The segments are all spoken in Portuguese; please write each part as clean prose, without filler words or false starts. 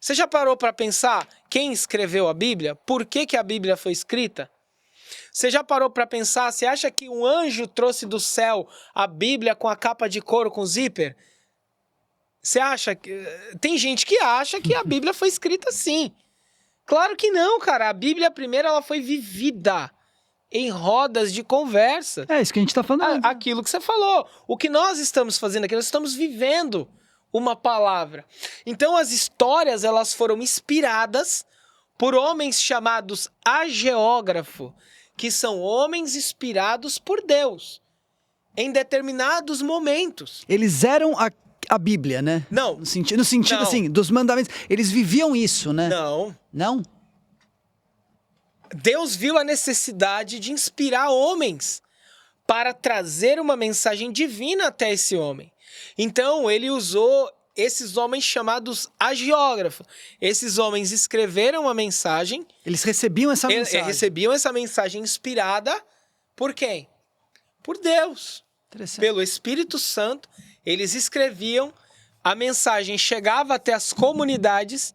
Você já parou para pensar quem escreveu a Bíblia? Por que que a Bíblia foi escrita? Você já parou para pensar, você acha que um anjo trouxe do céu a Bíblia com a capa de couro com zíper? Você acha que... Tem gente que acha que a Bíblia foi escrita assim. Claro que não, cara. A Bíblia primeiro ela foi vivida em rodas de conversa. É isso que a gente tá falando. Aquilo que você falou. O que nós estamos fazendo aqui, nós estamos vivendo uma palavra. Então as histórias elas foram inspiradas por homens chamados ageógrafo, que são homens inspirados por Deus em determinados momentos. Eles eram a Bíblia, né? Não. No sentido Não. assim, dos mandamentos. Eles viviam isso, né? Não. Não? Deus viu a necessidade de inspirar homens para trazer uma mensagem divina até esse homem. Então, ele usou esses homens chamados agiógrafos. Esses homens escreveram uma mensagem. Eles recebiam essa mensagem. Recebiam essa mensagem inspirada por quem? Por Deus. Pelo Espírito Santo. Eles escreviam, a mensagem chegava até as comunidades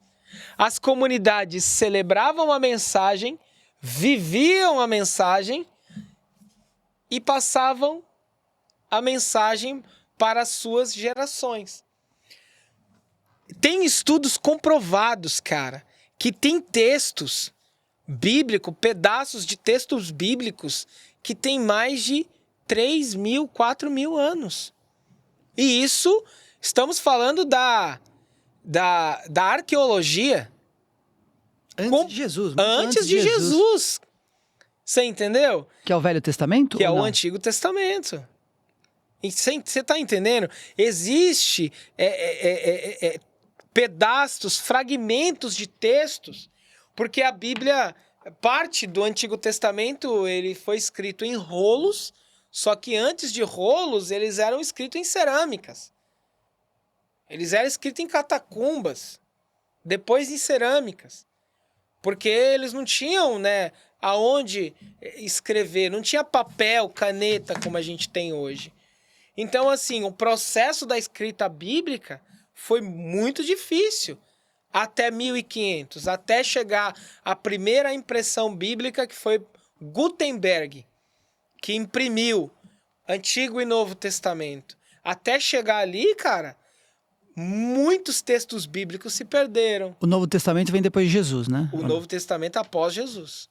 celebravam a mensagem, viviam a mensagem e passavam a mensagem para as suas gerações. Tem estudos comprovados, cara, que tem textos bíblicos, pedaços de textos bíblicos que tem mais de 3.000, 4.000 anos. E isso, estamos falando da arqueologia. Antes de Jesus. Antes de Jesus. Você entendeu? Que é o Velho Testamento? Que é o Antigo Testamento. Você está entendendo? Existe pedaços, fragmentos de textos, porque a Bíblia, parte do Antigo Testamento, ele foi escrito em rolos, só que antes de rolos, eles eram escritos em cerâmicas. Eles eram escritos em catacumbas, depois em cerâmicas. Porque eles não tinham, né, aonde escrever, não tinha papel, caneta como a gente tem hoje. Então, assim, o processo da escrita bíblica foi muito difícil até 1500, até chegar a primeira impressão bíblica, que foi Gutenberg, que imprimiu Antigo e Novo Testamento. Até chegar ali, cara, muitos textos bíblicos se perderam. O Novo Testamento vem depois de Jesus, né? O Novo Testamento após Jesus.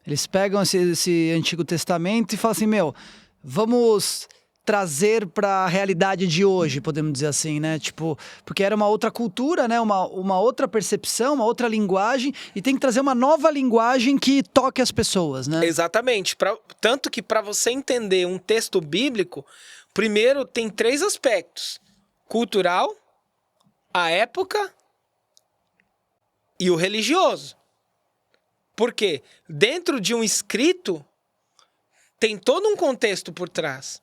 Eles pegam esse Antigo Testamento e falam assim, vamos trazer para a realidade de hoje, podemos dizer assim, né? Tipo, porque era uma outra cultura, né? Uma outra percepção, uma outra linguagem, e tem que trazer uma nova linguagem que toque as pessoas, né? Exatamente. Tanto que para você entender um texto bíblico, primeiro tem 3 aspectos: cultural, a época e o religioso. Por quê? Dentro de um escrito tem todo um contexto por trás.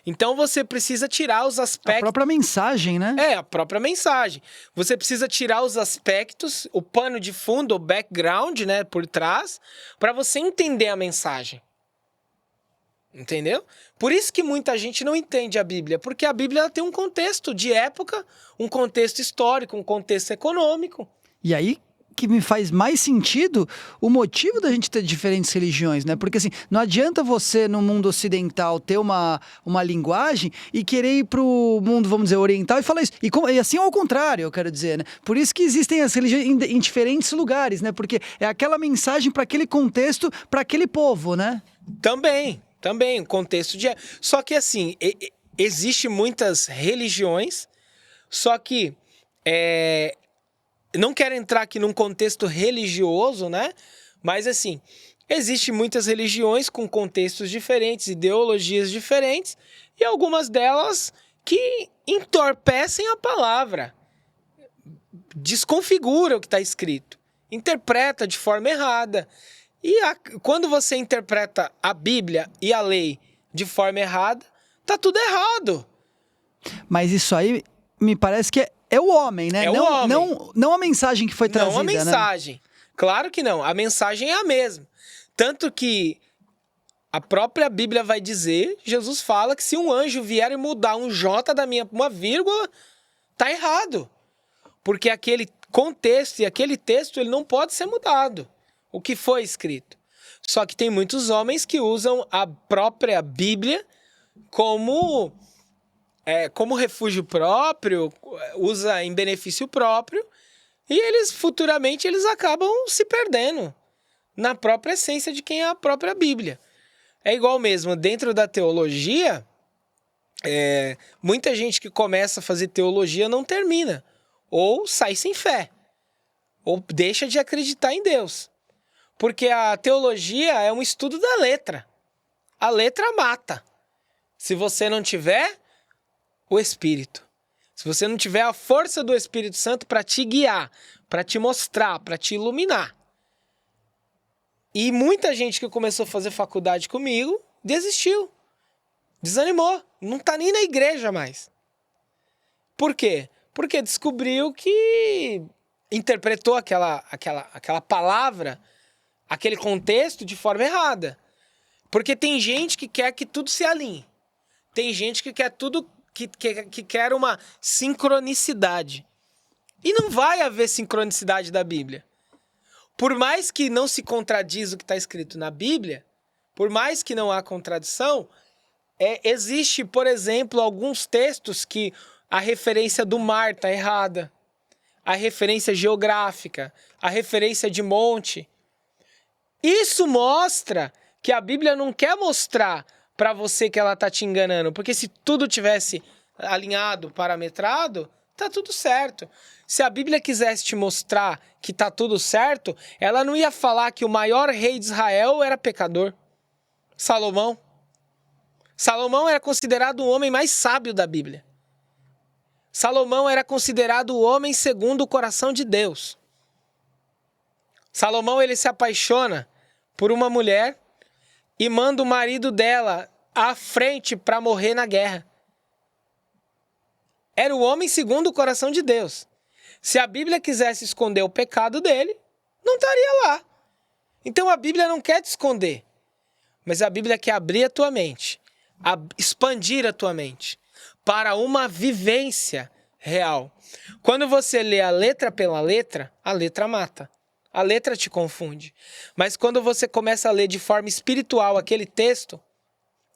Então você precisa tirar os aspectos... A própria mensagem, né? A própria mensagem. Você precisa tirar os aspectos, o pano de fundo, o background, né, por trás, para você entender a mensagem. Entendeu? Por isso que muita gente não entende a Bíblia, porque a Bíblia ela tem um contexto de época, um contexto histórico, um contexto econômico. E aí que me faz mais sentido o motivo da gente ter diferentes religiões, né? Porque assim, não adianta você no mundo ocidental ter uma linguagem e querer ir pro mundo, vamos dizer, oriental e falar isso. E assim ao contrário, eu quero dizer, né? Por isso que existem as religiões em diferentes lugares, né? Porque é aquela mensagem para aquele contexto, para aquele povo, né? Também, contexto de... Só que assim, existe muitas religiões, só que não quero entrar aqui num contexto religioso, né? Mas assim, existem muitas religiões com contextos diferentes, ideologias diferentes, e algumas delas que entorpecem a palavra, desconfigura o que está escrito, interpreta de forma errada. E quando você interpreta a Bíblia e a lei de forma errada, tá tudo errado. Mas isso aí me parece que é o homem, né? O homem. Não a mensagem que foi trazida, não a mensagem. Né? Claro que não. A mensagem é a mesma. Tanto que a própria Bíblia vai dizer, Jesus fala que se um anjo vier e mudar um J uma vírgula, tá errado. Porque aquele contexto, e aquele texto ele não pode ser mudado, o que foi escrito. Só que tem muitos homens que usam a própria Bíblia como refúgio próprio, usa em benefício próprio, e eles futuramente eles acabam se perdendo na própria essência de quem é a própria Bíblia. É igual mesmo, dentro da teologia, muita gente que começa a fazer teologia não termina, ou sai sem fé, ou deixa de acreditar em Deus. Porque a teologia é um estudo da letra. A letra mata. Se você não tiver o Espírito, se você não tiver a força do Espírito Santo para te guiar, para te mostrar, para te iluminar. E muita gente que começou a fazer faculdade comigo desistiu, desanimou, não está nem na igreja mais. Por quê? Porque descobriu que interpretou aquela palavra, aquele contexto de forma errada. Porque tem gente que quer que tudo se alinhe. Tem gente que quer tudo, que quer uma sincronicidade. E não vai haver sincronicidade da Bíblia. Por mais que não se contradiz o que está escrito na Bíblia, por mais que não há contradição, existe, por exemplo, alguns textos que a referência do mar está errada, a referência geográfica, a referência de monte. Isso mostra que a Bíblia não quer mostrar para você que ela está te enganando, porque se tudo tivesse alinhado, parametrado, tá tudo certo. Se a Bíblia quisesse te mostrar que tá tudo certo, ela não ia falar que o maior rei de Israel era pecador. Salomão. Salomão era considerado o homem mais sábio da Bíblia. Salomão era considerado o homem segundo o coração de Deus. Salomão, ele se apaixona por uma mulher e manda o marido dela à frente para morrer na guerra. Era o homem segundo o coração de Deus. Se a Bíblia quisesse esconder o pecado dele, não estaria lá. Então a Bíblia não quer te esconder, mas a Bíblia quer abrir a tua mente, expandir a tua mente para uma vivência real. Quando você lê a letra pela letra, a letra mata. A letra te confunde. Mas quando você começa a ler de forma espiritual aquele texto,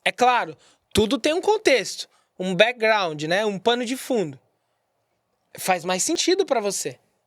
é claro, tudo tem um contexto, um background, né? Um pano de fundo. Faz mais sentido para você.